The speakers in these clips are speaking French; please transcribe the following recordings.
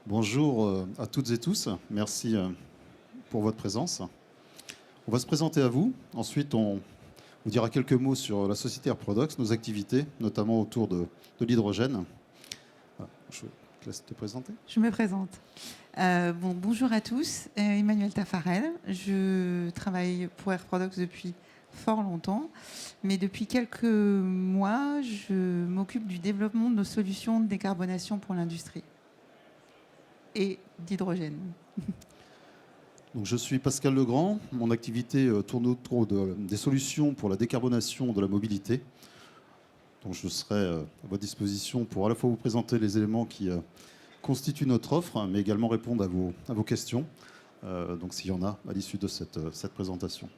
Bonjour à toutes et tous. Merci pour votre présence. On va se présenter à vous. Ensuite, on vous dira quelques mots sur la société Air Products, nos activités, notamment autour de l'hydrogène. Voilà, je te laisse te présenter. Je me présente. Bonjour à tous, Emmanuel Tafarel. Je travaille pour Air Products depuis fort longtemps, mais depuis quelques mois, je m'occupe du développement de nos solutions de décarbonation pour l'industrie et d'hydrogène. Donc, je suis Pascal Legrand. Mon activité tourne autour des solutions pour la décarbonation de la mobilité. Donc, je serai à votre disposition pour à la fois vous présenter les éléments qui constituent notre offre, mais également répondre à vos questions, donc s'il y en a à l'issue de cette présentation.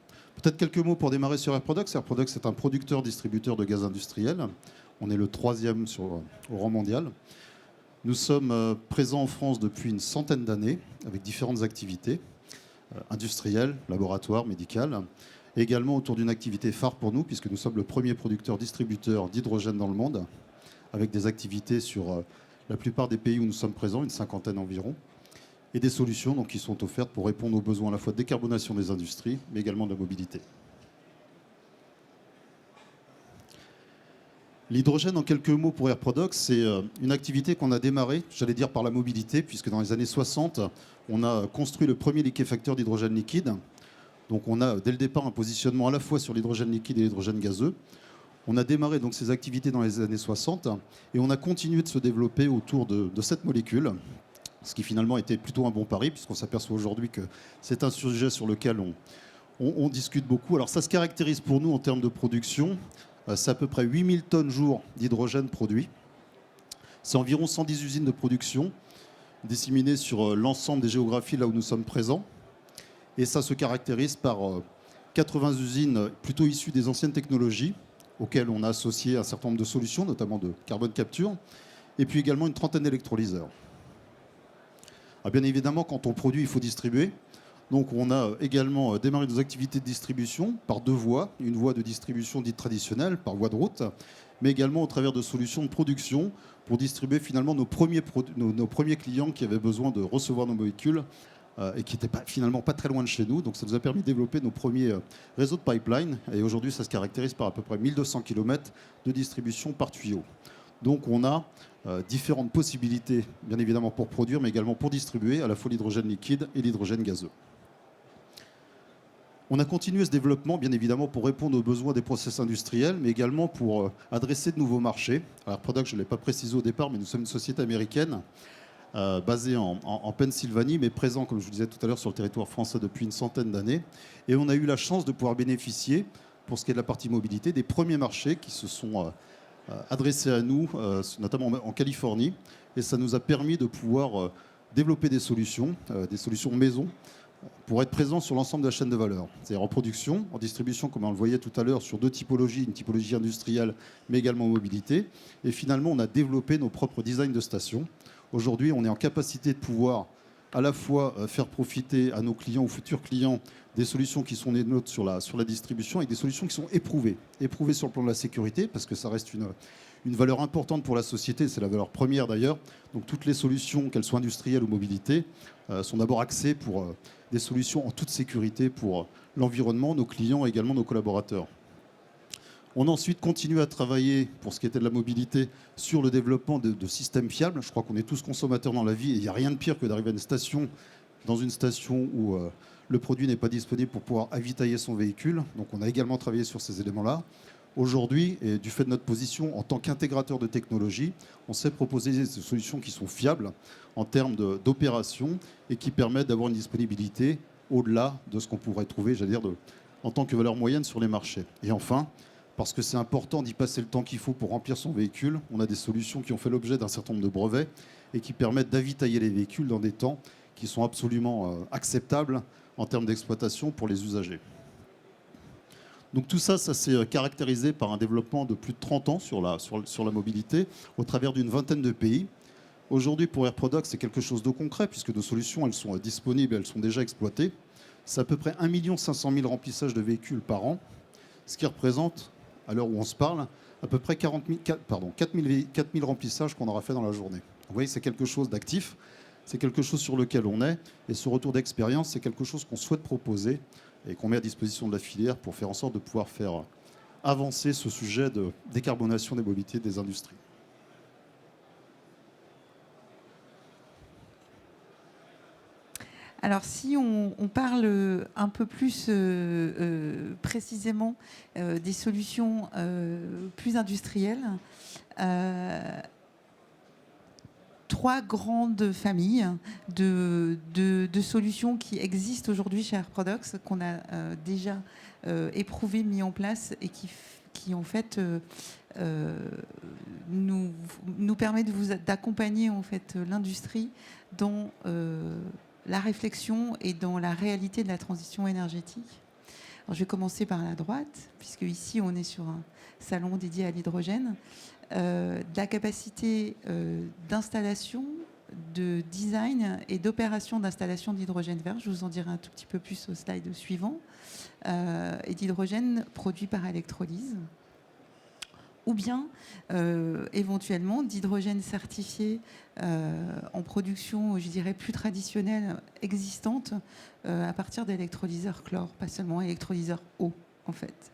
Peut-être quelques mots pour démarrer sur Air Products. Air Products est un producteur-distributeur de gaz industriel. On est le 3e au rang mondial. Nous sommes présents en France depuis une centaine d'années avec différentes activités industrielles, laboratoires, médicales, et également autour d'une activité phare pour nous, puisque nous sommes le premier producteur-distributeur d'hydrogène dans le monde, avec des activités sur la plupart des pays où nous sommes présents, une cinquantaine environ, et des solutions donc, qui sont offertes pour répondre aux besoins à la fois de décarbonation des industries, mais également de la mobilité. L'hydrogène, en quelques mots pour Air Products, c'est une activité qu'on a démarrée, j'allais dire par la mobilité, puisque dans les années 60, on a construit le premier liquéfacteur d'hydrogène liquide. Donc on a dès le départ un positionnement à la fois sur l'hydrogène liquide et l'hydrogène gazeux. On a démarré donc ces activités dans les années 60 et on a continué de se développer autour de cette molécule, ce qui finalement était plutôt un bon pari, puisqu'on s'aperçoit aujourd'hui que c'est un sujet sur lequel on discute beaucoup. Alors ça se caractérise pour nous en termes de production. C'est à peu près 8000 tonnes jour d'hydrogène produit. C'est environ 110 usines de production disséminées sur l'ensemble des géographies là où nous sommes présents. Et ça se caractérise par 80 usines plutôt issues des anciennes technologies, auxquelles on a associé un certain nombre de solutions, notamment de carbone capture, et puis également une trentaine d'électrolyseurs. Bien évidemment, quand on produit, il faut distribuer. Donc on a également démarré nos activités de distribution par deux voies. Une voie de distribution dite traditionnelle, par voie de route, mais également au travers de solutions de production pour distribuer finalement nos premiers clients qui avaient besoin de recevoir nos véhicules et qui n'étaient finalement pas très loin de chez nous. Donc ça nous a permis de développer nos premiers réseaux de pipeline. Et aujourd'hui, ça se caractérise par à peu près 1200 km de distribution par tuyau. Donc on a différentes possibilités, bien évidemment, pour produire, mais également pour distribuer à la fois l'hydrogène liquide et l'hydrogène gazeux. On a continué ce développement, bien évidemment, pour répondre aux besoins des process industriels, mais également pour adresser de nouveaux marchés. Alors, Product, je ne l'ai pas précisé au départ, mais nous sommes une société américaine basée en Pennsylvanie, mais présent, comme je vous disais tout à l'heure, sur le territoire français depuis une centaine d'années. Et on a eu la chance de pouvoir bénéficier, pour ce qui est de la partie mobilité, des premiers marchés qui se sont adressés à nous, notamment en Californie. Et ça nous a permis de pouvoir développer des solutions maison, pour être présent sur l'ensemble de la chaîne de valeur. C'est-à-dire en production, en distribution, comme on le voyait tout à l'heure, sur deux typologies, une typologie industrielle, mais également en mobilité. Et finalement, on a développé nos propres designs de stations. Aujourd'hui, on est en capacité de pouvoir à la fois faire profiter à nos clients ou futurs clients des solutions qui sont les nôtres sur la distribution, et des solutions qui sont éprouvées sur le plan de la sécurité, parce que ça reste une valeur importante pour la société, c'est la valeur première d'ailleurs. Donc toutes les solutions, qu'elles soient industrielles ou mobilité, sont d'abord axées pour des solutions en toute sécurité pour l'environnement, nos clients et également nos collaborateurs. On a ensuite continué à travailler, pour ce qui était de la mobilité, sur le développement de systèmes fiables. Je crois qu'on est tous consommateurs dans la vie et il n'y a rien de pire que d'arriver dans une station où le produit n'est pas disponible pour pouvoir avitailler son véhicule. Donc on a également travaillé sur ces éléments-là. Aujourd'hui, et du fait de notre position en tant qu'intégrateur de technologie, on sait proposer des solutions qui sont fiables en termes d'opération et qui permettent d'avoir une disponibilité au-delà de ce qu'on pourrait trouver, j'allais dire, en tant que valeur moyenne sur les marchés. Et enfin, parce que c'est important d'y passer le temps qu'il faut pour remplir son véhicule, on a des solutions qui ont fait l'objet d'un certain nombre de brevets et qui permettent d'avitailler les véhicules dans des temps qui sont absolument acceptables en termes d'exploitation pour les usagers. Donc tout ça, ça s'est caractérisé par un développement de plus de 30 ans sur la mobilité, au travers d'une vingtaine de pays. Aujourd'hui, pour Air Products, c'est quelque chose de concret, puisque nos solutions, elles sont disponibles, elles sont déjà exploitées. C'est à peu près 1 500 000 remplissages de véhicules par an, ce qui représente, à l'heure où on se parle, à peu près 4 000 remplissages qu'on aura fait dans la journée. Vous voyez, c'est quelque chose d'actif. c'est quelque chose sur lequel on est. Et ce retour d'expérience, c'est quelque chose qu'on souhaite proposer et qu'on met à disposition de la filière pour faire en sorte de pouvoir faire avancer ce sujet de décarbonation des mobilités des industries. Alors, si on parle un peu plus précisément des solutions plus industrielles, trois grandes familles de solutions qui existent aujourd'hui chez Air Products, qu'on a déjà éprouvées, mis en place et qui en fait nous permet d'accompagner en fait l'industrie dans la réflexion et dans la réalité de la transition énergétique. Alors, je vais commencer par la droite, puisque ici on est sur un salon dédié à l'hydrogène. De la capacité d'installation, de design et d'opération d'installation d'hydrogène vert. Je vous en dirai un tout petit peu plus au slide suivant. Et d'hydrogène produit par électrolyse. Ou bien éventuellement d'hydrogène certifié en production, je dirais, plus traditionnelle, existante, à partir d'électrolyseurs chlore, pas seulement électrolyseurs eau, en fait.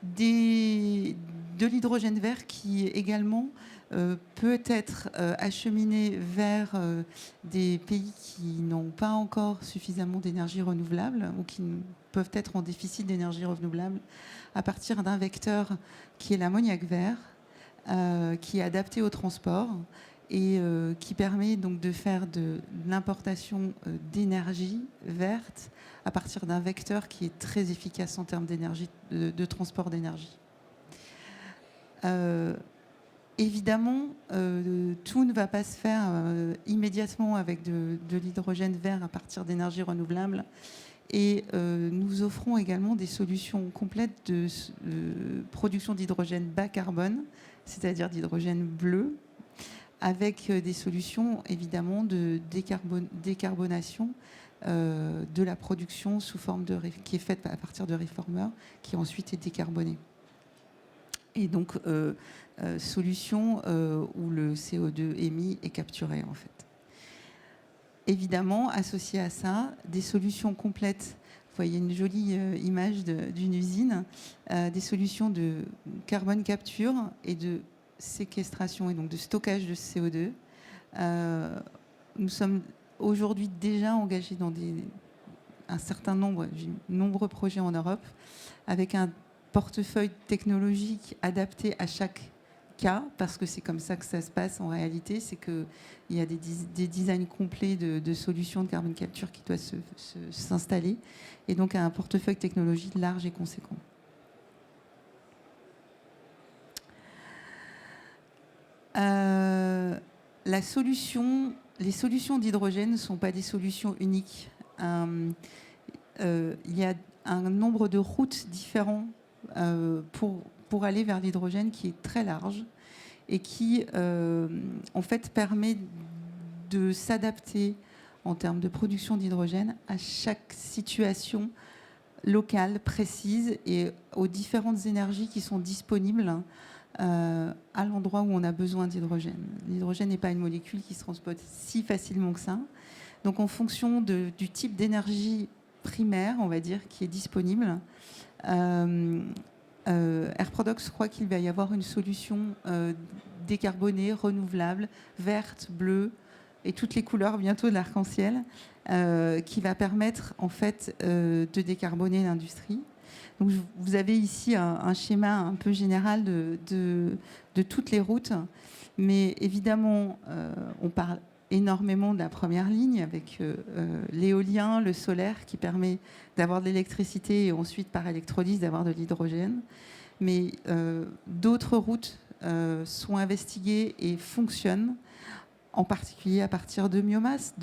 De l'hydrogène vert qui également peut être acheminé vers des pays qui n'ont pas encore suffisamment d'énergie renouvelable ou qui peuvent être en déficit d'énergie renouvelable à partir d'un vecteur qui est l'ammoniac vert, qui est adapté au transport et qui permet donc de faire de l'importation d'énergie verte à partir d'un vecteur qui est très efficace en termes d'énergie, de transport d'énergie. Évidemment, tout ne va pas se faire immédiatement avec de l'hydrogène vert à partir d'énergie renouvelable. Et nous offrons également des solutions complètes de production d'hydrogène bas carbone, c'est-à-dire d'hydrogène bleu, avec des solutions évidemment de décarbonation de la production sous forme qui est faite à partir de réformeurs, qui ensuite est décarbonée. Et donc, solution où le CO2 émis est capturé, en fait. Évidemment, associé à ça, des solutions complètes. Vous voyez une jolie image d'une usine, des solutions de carbone capture et de séquestration et donc de stockage de CO2. Nous sommes aujourd'hui déjà engagés dans un certain nombre, nombreux projets en Europe, avec un portefeuille technologique adapté à chaque cas, parce que c'est comme ça que ça se passe en réalité, c'est qu'il y a des designs complets de solutions de carbone capture qui doivent s'installer, et donc un portefeuille technologique large et conséquent. Les solutions d'hydrogène ne sont pas des solutions uniques. Il y a un nombre de routes différents pour aller vers l'hydrogène qui est très large et qui, en fait, permet de s'adapter en termes de production d'hydrogène à chaque situation locale, précise et aux différentes énergies qui sont disponibles à l'endroit où on a besoin d'hydrogène. L'hydrogène n'est pas une molécule qui se transporte si facilement que ça. Donc, en fonction du type d'énergie primaire, on va dire, qui est disponible, Air Products croit qu'il va y avoir une solution décarbonée, renouvelable, verte, bleue et toutes les couleurs bientôt de l'arc-en-ciel qui va permettre en fait de décarboner l'industrie. Donc, vous avez ici un schéma un peu général de toutes les routes, mais évidemment on parle énormément de la première ligne avec l'éolien, le solaire qui permet d'avoir de l'électricité et ensuite par électrolyse d'avoir de l'hydrogène. Mais d'autres routes sont investiguées et fonctionnent, en particulier à partir de biomasse,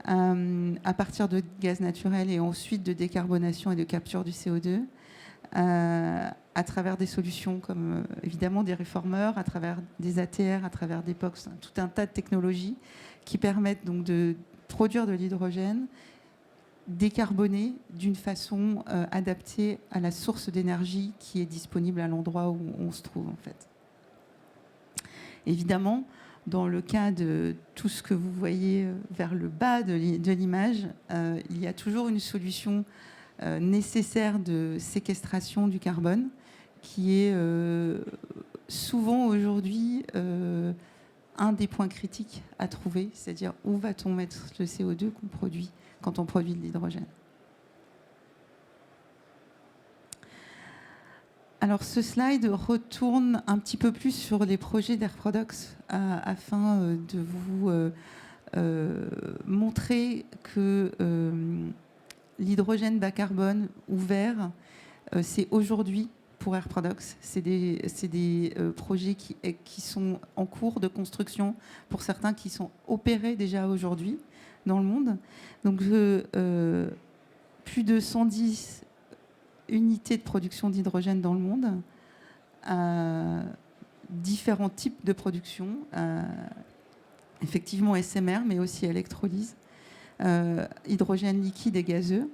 à partir de gaz naturel et ensuite de décarbonation et de capture du CO2, à travers des solutions comme évidemment des réformeurs, à travers des ATR, à travers des POX, tout un tas de technologies qui permettent donc de produire de l'hydrogène décarboné d'une façon adaptée à la source d'énergie qui est disponible à l'endroit où on se trouve en fait. Évidemment, Dans le cas de tout ce que vous voyez vers le bas de l'image, il y a toujours une solution nécessaire de séquestration du carbone qui est souvent aujourd'hui un des points critiques à trouver, c'est-à-dire où va-t-on mettre le CO2 qu'on produit quand on produit de l'hydrogène. Alors ce slide retourne un petit peu plus sur les projets d'Air Products afin de vous montrer que l'hydrogène bas carbone ouvert, c'est aujourd'hui pour Air Products. C'est des projets qui sont en cours de construction, pour certains qui sont opérés déjà aujourd'hui dans le monde. Donc plus de 110 unités de production d'hydrogène dans le monde, différents types de production, effectivement SMR, mais aussi électrolyse, hydrogène liquide et gazeux.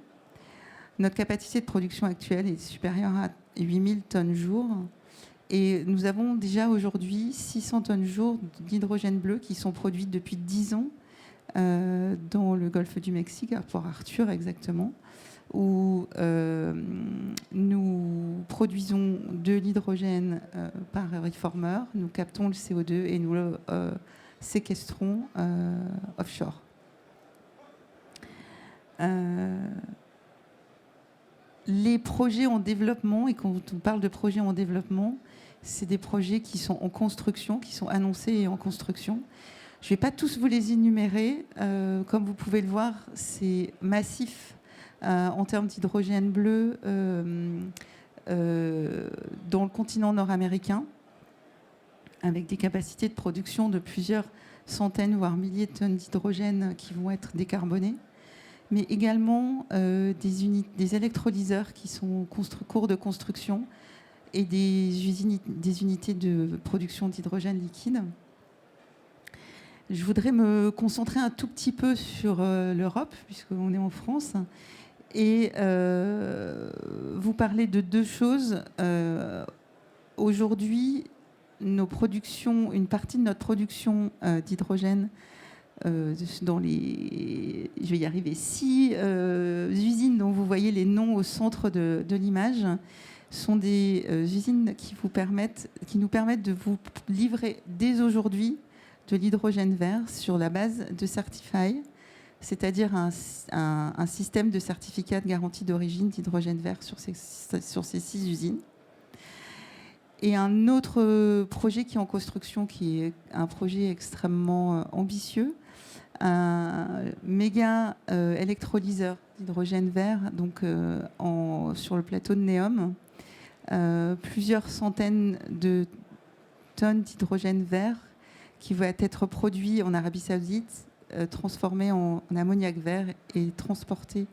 Notre capacité de production actuelle est supérieure à 8000 tonnes jour. Et nous avons déjà aujourd'hui 600 tonnes jour d'hydrogène bleu qui sont produites depuis 10 ans dans le golfe du Mexique, à Port Arthur exactement, où nous produisons de l'hydrogène par reformer, nous captons le CO2 et nous le séquestrons offshore. Les projets en développement, et quand on parle de projets en développement, c'est des projets qui sont en construction, qui sont annoncés et en construction. Je ne vais pas tous vous les énumérer. Comme vous pouvez le voir, c'est massif en termes d'hydrogène bleu dans le continent nord-américain, avec des capacités de production de plusieurs centaines, voire milliers de tonnes d'hydrogène qui vont être décarbonés, mais également des électrolyseurs qui sont en cours de construction et des unités de production d'hydrogène liquide. Je voudrais me concentrer un tout petit peu sur l'Europe, puisqu'on est en France, et vous parler de deux choses. Aujourd'hui, une partie de notre production d'hydrogène dans je vais y arriver, 6 usines dont vous voyez les noms au centre de l'image sont des usines qui nous permettent de vous livrer dès aujourd'hui de l'hydrogène vert sur la base de Certify, c'est-à-dire un système de certificat de garantie d'origine d'hydrogène vert sur ces 6 usines. Et un autre projet qui est en construction, qui est un projet extrêmement ambitieux, un méga électrolyseur d'hydrogène vert donc, sur le plateau de Neom. Plusieurs centaines de tonnes d'hydrogène vert qui va être produit en Arabie Saoudite, transformé en ammoniac vert et transporté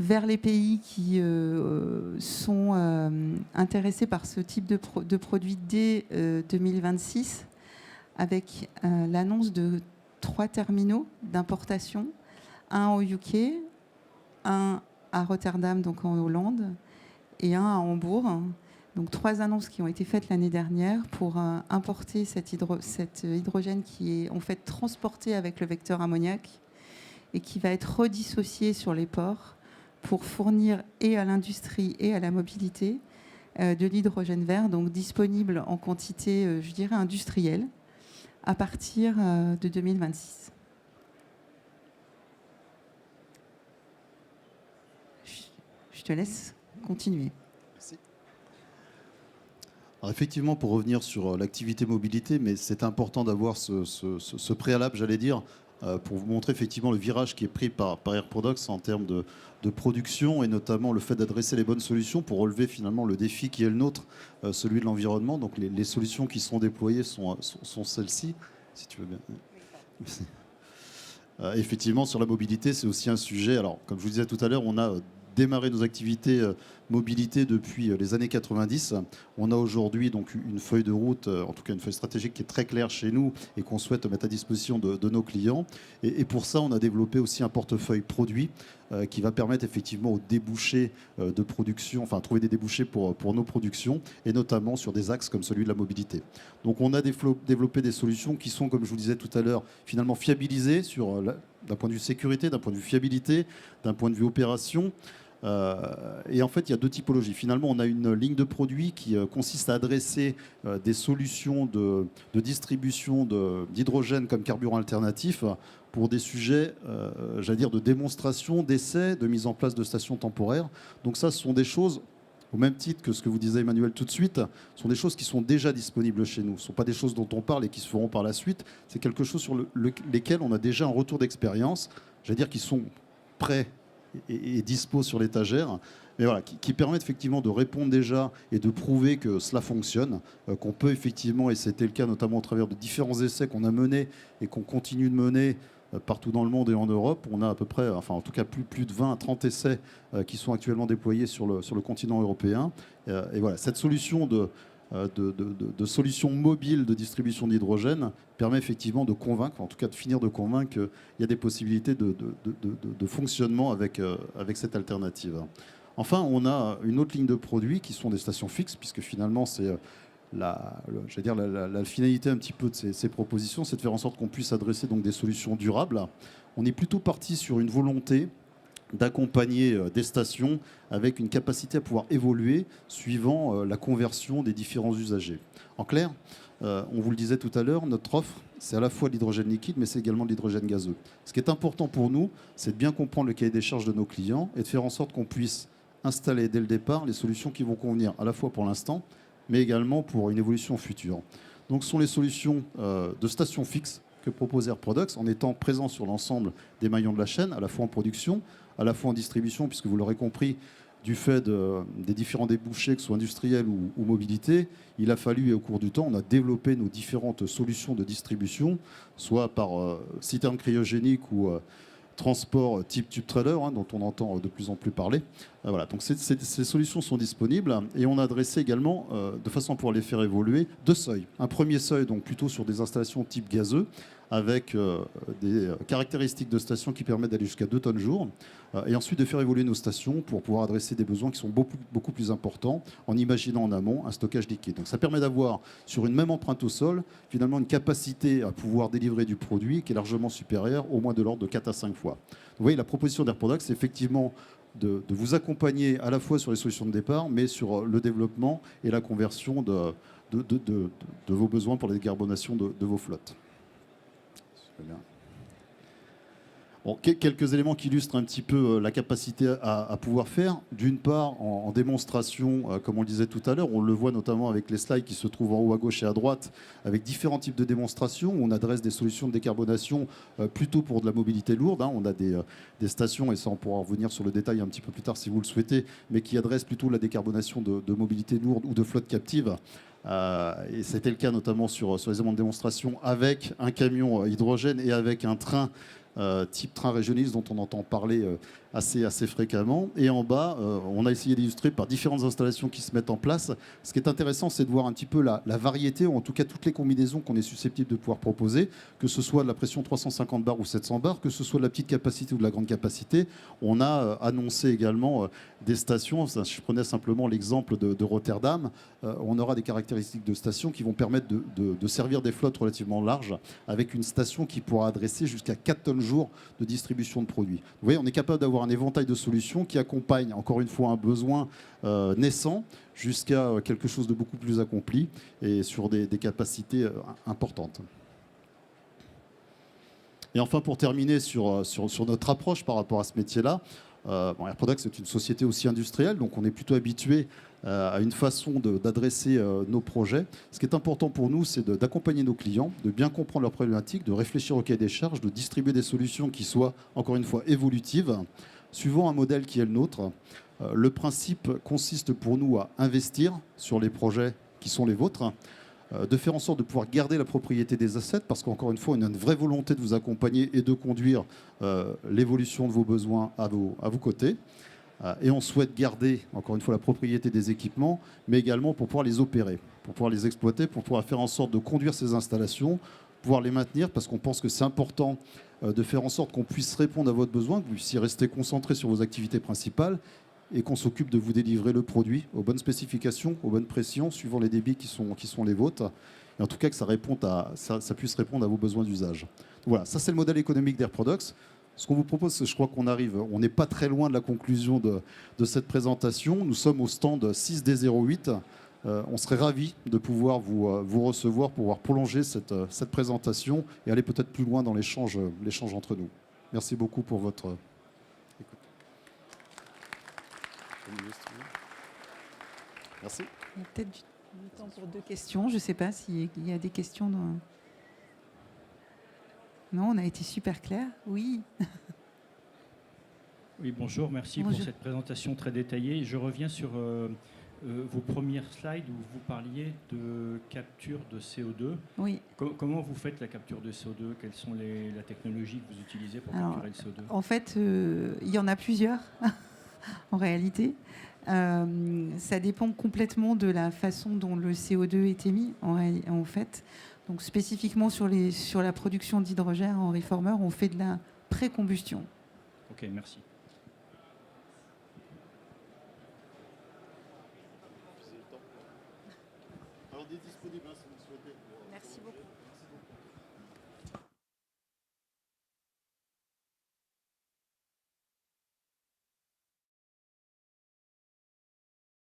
vers les pays qui sont intéressés par ce type de produit dès 2026, avec l'annonce de 3 terminaux d'importation, un au UK, un à Rotterdam, donc en Hollande, et un à Hambourg. Donc 3 annonces qui ont été faites l'année dernière pour importer cet hydrogène qui est en fait transporté avec le vecteur ammoniac et qui va être redissocié sur les ports pour fournir et à l'industrie et à la mobilité de l'hydrogène vert, donc disponible en quantité, je dirais, industrielle, à partir de 2026. Je te laisse continuer. Merci. Alors effectivement, pour revenir sur l'activité mobilité, mais c'est important d'avoir ce préalable, j'allais dire, pour vous montrer effectivement le virage qui est pris par Air Products en termes de production et notamment le fait d'adresser les bonnes solutions pour relever finalement le défi qui est le nôtre, celui de l'environnement. Donc les solutions qui sont déployées sont celles-ci, si tu veux bien. Merci. Effectivement, sur la mobilité, c'est aussi un sujet. Alors, comme je vous disais tout à l'heure, on a démarré nos activités mobilité depuis les années 90. On a aujourd'hui donc une feuille de route, en tout cas une feuille stratégique qui est très claire chez nous et qu'on souhaite mettre à disposition de nos clients. Et pour ça, on a développé aussi un portefeuille produit qui va permettre effectivement aux débouchés de production, enfin trouver des débouchés pour nos productions, et notamment sur des axes comme celui de la mobilité. Donc on a développé des solutions qui sont, comme je vous disais tout à l'heure, finalement fiabilisées d'un point de vue sécurité, d'un point de vue fiabilité, d'un point de vue opération. Et en fait, il y a deux typologies. Finalement, on a une ligne de produits qui consiste à adresser des solutions de distribution d'hydrogène comme carburant alternatif pour des sujets, j'allais dire, de démonstration, d'essai, de mise en place de stations temporaires. Donc ça, ce sont des choses, au même titre que ce que vous disait Emmanuel tout de suite, sont des choses qui sont déjà disponibles chez nous. Ce ne sont pas des choses dont on parle et qui se feront par la suite. C'est quelque chose sur lesquels on a déjà un retour d'expérience, j'allais dire, qui sont prêts et dispo sur l'étagère, mais voilà, qui permettent effectivement de répondre déjà et de prouver que cela fonctionne, qu'on peut effectivement, et c'était le cas notamment au travers de différents essais qu'on a menés et qu'on continue de mener partout dans le monde et en Europe. On a à peu près, enfin en tout cas plus de 20 à 30 essais qui sont actuellement déployés sur le continent européen. Et voilà, cette solution de solutions mobiles de distribution d'hydrogène permet effectivement de convaincre, en tout cas de finir de convaincre qu'il y a des possibilités de fonctionnement avec cette alternative. Enfin, on a une autre ligne de produits qui sont des stations fixes, puisque finalement c'est la finalité un petit peu de ces propositions, c'est de faire en sorte qu'on puisse adresser donc des solutions durables. On est plutôt parti sur une volonté d'accompagner des stations avec une capacité à pouvoir évoluer suivant la conversion des différents usagers. En clair, on vous le disait tout à l'heure, notre offre, c'est à la fois de l'hydrogène liquide, mais c'est également de l'hydrogène gazeux. Ce qui est important pour nous, c'est de bien comprendre le cahier des charges de nos clients et de faire en sorte qu'on puisse installer dès le départ les solutions qui vont convenir à la fois pour l'instant, mais également pour une évolution future. Donc ce sont les solutions de stations fixes que propose Air Products en étant présent sur l'ensemble des maillons de la chaîne, à la fois en production, à la fois en distribution, puisque vous l'aurez compris, du fait des différents débouchés, que ce soit industriels ou mobilité, il a fallu, et au cours du temps, on a développé nos différentes solutions de distribution, soit par citerne cryogénique ou transport type tube trailer, dont on entend de plus en plus parler. Voilà, donc ces solutions sont disponibles et on a adressé également, de façon à pouvoir les faire évoluer, deux seuils. Un premier seuil, donc plutôt sur des installations type gazeux, avec des caractéristiques de stations qui permettent d'aller jusqu'à 2 tonnes jour, et ensuite de faire évoluer nos stations pour pouvoir adresser des besoins qui sont beaucoup plus importants en imaginant en amont un stockage liquide. Donc ça permet d'avoir, sur une même empreinte au sol, finalement une capacité à pouvoir délivrer du produit qui est largement supérieure, au moins de l'ordre de 4 à 5 fois. Vous voyez, la proposition d'Air Products, c'est effectivement de vous accompagner à la fois sur les solutions de départ, mais sur le développement et la conversion de vos besoins pour la décarbonation de vos flottes. Bien. Bon, quelques éléments qui illustrent un petit peu la capacité à pouvoir faire. D'une part, en démonstration, comme on le disait tout à l'heure, on le voit notamment avec les slides qui se trouvent en haut à gauche et à droite, avec différents types de démonstrations où on adresse des solutions de décarbonation plutôt pour de la mobilité lourde. On a des stations, et ça on pourra revenir sur le détail un petit peu plus tard si vous le souhaitez, mais qui adressent plutôt la décarbonation de mobilité lourde ou de flotte captive. Et c'était le cas notamment sur les éléments de démonstration avec un camion hydrogène et avec un train type train régionaliste dont on entend parler assez fréquemment. Et en bas, on a essayé d'illustrer par différentes installations qui se mettent en place. Ce qui est intéressant, c'est de voir un petit peu la variété, ou en tout cas toutes les combinaisons qu'on est susceptible de pouvoir proposer, que ce soit de la pression 350 bars ou 700 bars, que ce soit de la petite capacité ou de la grande capacité. On a annoncé également des stations. Je prenais simplement l'exemple de Rotterdam. On aura des caractéristiques de stations qui vont permettre de servir des flottes relativement larges, avec une station qui pourra adresser jusqu'à 4 tonnes jour de distribution de produits. Vous voyez, on est capable d'avoir un éventail de solutions qui accompagne encore une fois un besoin naissant jusqu'à quelque chose de beaucoup plus accompli et sur des capacités importantes. Et enfin, pour terminer sur notre approche par rapport à ce métier-là, Air Products c'est une société aussi industrielle, donc on est plutôt habitué à une façon d'adresser nos projets. Ce qui est important pour nous, c'est d'accompagner nos clients, de bien comprendre leurs problématiques, de réfléchir au cahier des charges, de distribuer des solutions qui soient, encore une fois, évolutives, suivant un modèle qui est le nôtre. Le principe consiste pour nous à investir sur les projets qui sont les vôtres, de faire en sorte de pouvoir garder la propriété des assets, parce qu'encore une fois, on a une vraie volonté de vous accompagner et de conduire l'évolution de vos besoins à vos côtés. Et on souhaite garder, encore une fois, la propriété des équipements, mais également pour pouvoir les opérer, pour pouvoir les exploiter, pour pouvoir faire en sorte de conduire ces installations, pouvoir les maintenir, parce qu'on pense que c'est important de faire en sorte qu'on puisse répondre à votre besoin, que vous puissiez rester concentré sur vos activités principales et qu'on s'occupe de vous délivrer le produit aux bonnes spécifications, aux bonnes pressions, suivant les débits qui sont les vôtres. Et en tout cas, que ça puisse répondre à vos besoins d'usage. Voilà, ça c'est le modèle économique d'Air Products. Ce qu'on vous propose, je crois on n'est pas très loin de la conclusion de cette présentation. Nous sommes au stand 6D08. On serait ravis de pouvoir vous recevoir, pouvoir prolonger cette présentation et aller peut-être plus loin dans l'échange entre nous. Merci beaucoup pour votre écoute. Merci. Il y a peut-être du temps pour 2 questions. Je ne sais pas s'il y a des questions. Non, on a été super clair. Oui. Oui, bonjour. Merci pour cette présentation très détaillée. Je reviens sur vos premières slides où vous parliez de capture de CO2. Oui. Comment vous faites la capture de CO2? Quelles sont la technologie que vous utilisez pour capturer le CO2? En fait, il y en a plusieurs, en réalité. Ça dépend complètement de la façon dont le CO2 est émis, en fait. Donc, spécifiquement sur la production d'hydrogène en reformer, on fait de la pré-combustion. Ok, merci. Alors, disponible si vous le souhaitez. Merci beaucoup.